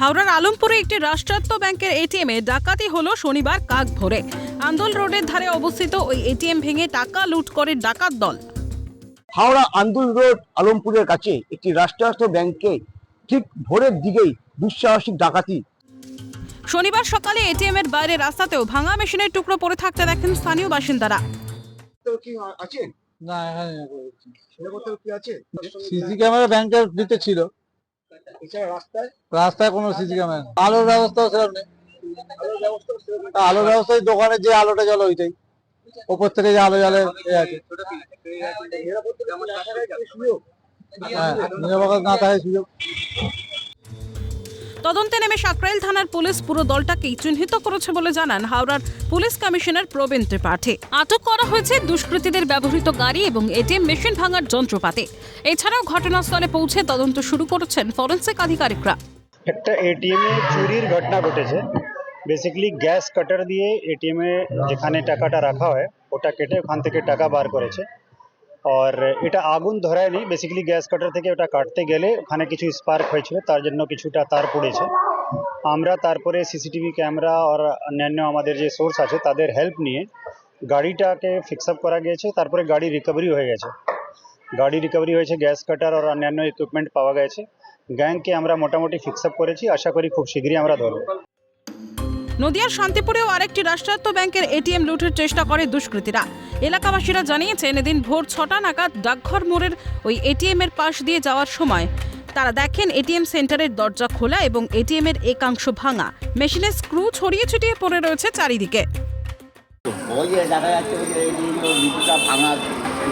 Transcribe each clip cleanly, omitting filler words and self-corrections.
হাওড়ার আলমপুরে একটি রাষ্ট্রায়ত্ত ব্যাংকের এটিএমে ডাকাতি হলো শনিবার কাক ভোরে। আন্দোল রোডের ধারে অবস্থিত ওই এটিএম ভেঙে টাকা লুট করে ডাকাত দল। হাওড়া আন্দোল রোড আলমপুরের কাছে একটি রাষ্ট্রায়ত্ত ব্যাংকে ঠিক ভোরের দিকেই দুঃসাহসিক ডাকাতি। শনিবার সকালে এটিএম এর বাইরে রাস্তাতেও ভাঙা মেশিনের টুকরো পড়ে থাকতে দেখেন স্থানীয় বাসিন্দারা। না, এখানে কি আছে? সিসি ক্যামেরা ব্যাংকের ভিতরে ছিল, রাস্তায় কোনো সিসি ক্যামেরা। আলোর ব্যবস্থাও সেরকম নেই। আলোর ব্যবস্থা দোকানে যে আলোটা জ্বলে ওইটাই, ওপর থেকে যে আলো জ্বলে আছে। হ্যাঁ, নিরাপত্তা না থাকে সুযোগ। তদন্তে নেমে সাকরাইল থানার পুলিশ পুরো দলটাকেই চিহ্নিত করেছে বলে জানান হাওড়ার পুলিশ কমিশনার প্রবীণ ত্রিপাঠী। আটক করা হয়েছে দুষ্কৃতীদের ব্যবহৃত গাড়ি এবং এটিএম মেশিন ভাঙার যন্ত্রপাতি। এছাড়াও ঘটনাস্থলে পৌঁছে তদন্ত শুরু করেছেন ফরেন্সিক আধিকারিকরা। একটা এটিএম এ চুরির ঘটনা ঘটেছে। বেসিক্যালি গ্যাস কাটার দিয়ে এটিএম এ যেখানে টাকাটা রাখা হয় ওটা কেটে ওখান থেকে টাকা বার করেছে। আর এটা আগুন ধরায়নি, বেসিক্যালি গ্যাস কাটার থেকে ওটা কাটতে গেলে ওখানে কিছু স্পার্ক হয়েছিল, তার জন্য কিছুটা তার পড়েছে। আমরা তারপরে সিসিটিভি ক্যামেরা আর অন্যান্য আমাদের যে সোর্স আছে তাদের হেল্প নিয়ে গাড়িটাকে ফিক্স আপ করা গিয়েছে। তারপরে গাড়ি রিকভারি হয়েছে, গ্যাস কাটার আর অন্যান্য ইকুইপমেন্ট পাওয়া গেছে। গ্যাংকে আমরা মোটামুটি ফিক্স আপ করেছি, আশা করি খুব শীঘ্রই আমরা ধরব। নদিয়ার শান্তিপুরেও আরেকটি রাষ্ট্রায়ত্ত ব্যাংকের এটিএম লুটের চেষ্টা করে দুষ্কৃতীরা। এলাকাবাসীরা জানিয়েছেন এদিন ভোর 6টা নাগাদ ডাকঘর মোড়ের ওই এটিএম এর পাশ দিয়ে যাওয়ার সময় তারা দেখেন এটিএম সেন্টারের দরজা খোলা এবং এটিএম এর একাংশ ভাঙা। মেশিনের স্ক্রু ছড়িয়ে ছিটিয়ে পড়ে রয়েছে চারিদিকে। ওই যে দেখা যাচ্ছে বিদ্যুৎটা ভাঙা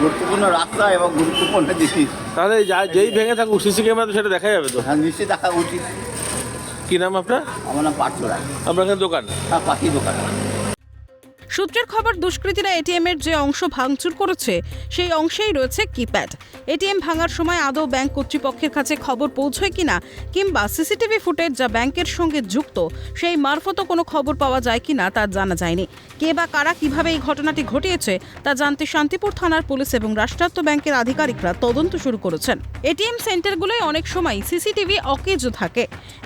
গুরুত্বপূর্ণ রাস্তা এবং গুরুত্বপূর্ণ জিনিস। তাহলে যেই ভেঙে থাকুক সিসি ক্যামেরা সেটা দেখা যাবে তো? হ্যাঁ, নিশ্চয়ই দেখা উচিত। কি নাম আপনার? আমার নাম পার্থ রায়। আপনার এখানে দোকান? হ্যাঁ, পাখি দোকান। সূত্রের খবর, দুষ্কৃতীরা এটিএম এর যে অংশ ভাঙচুর করেছে সেই অংশেই রয়েছে কিপ্যাড। এটিএম ভাঙার সময় আদৌ ব্যাংক কর্তৃপক্ষের কাছে খবর পৌঁছয় কিনা কিংবা সিসিটিভি ফুটেজ যা ব্যাংকের সঙ্গে যুক্ত সেই মারফতও কোনো খবর পাওয়া যায় কিনা তা জানা যায়নি। কে বা কারা কিভাবে এই ঘটনাটি ঘটিয়েছে তা জানতে শান্তিপুর থানার পুলিশ এবং রাষ্ট্রায়ত্ত ব্যাংকের আধিকারিকরা তদন্ত শুরু করেছেন। এটিএম সেন্টারগুলোয় অনেক সময় সিসিটিভি অকেজো থাকে।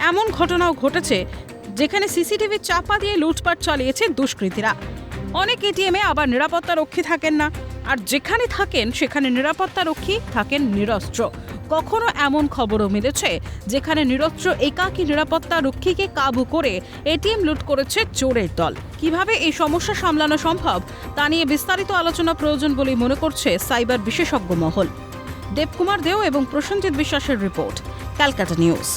এমন ঘটনাও ঘটেছে যেখানে সিসিটিভি চাপা দিয়ে লুটপাট চালিয়েছে দুষ্কৃতীরা। অনেক এটিএমে আবার নিরাপত্তা রক্ষী থাকেন না, আর যেখানে থাকেন সেখানে নিরাপত্তা রক্ষী থাকেন নিরস্ত্র। কখনো এমন খবরও মিলেছে যেখানে নিরস্ত্র একাকী নিরাপত্তা রক্ষীকে কাবু করে এটিএম লুট করেছে চোরের দল। কিভাবে এই সমস্যা সামলানো সম্ভব তা নিয়ে বিস্তারিত আলোচনা প্রয়োজন বলেই মনে করছে সাইবার বিশেষজ্ঞ মহল। দেবকুমার দেও এবং প্রসেনজিৎ বিশ্বাসের রিপোর্ট, ক্যালকাটা নিউজ।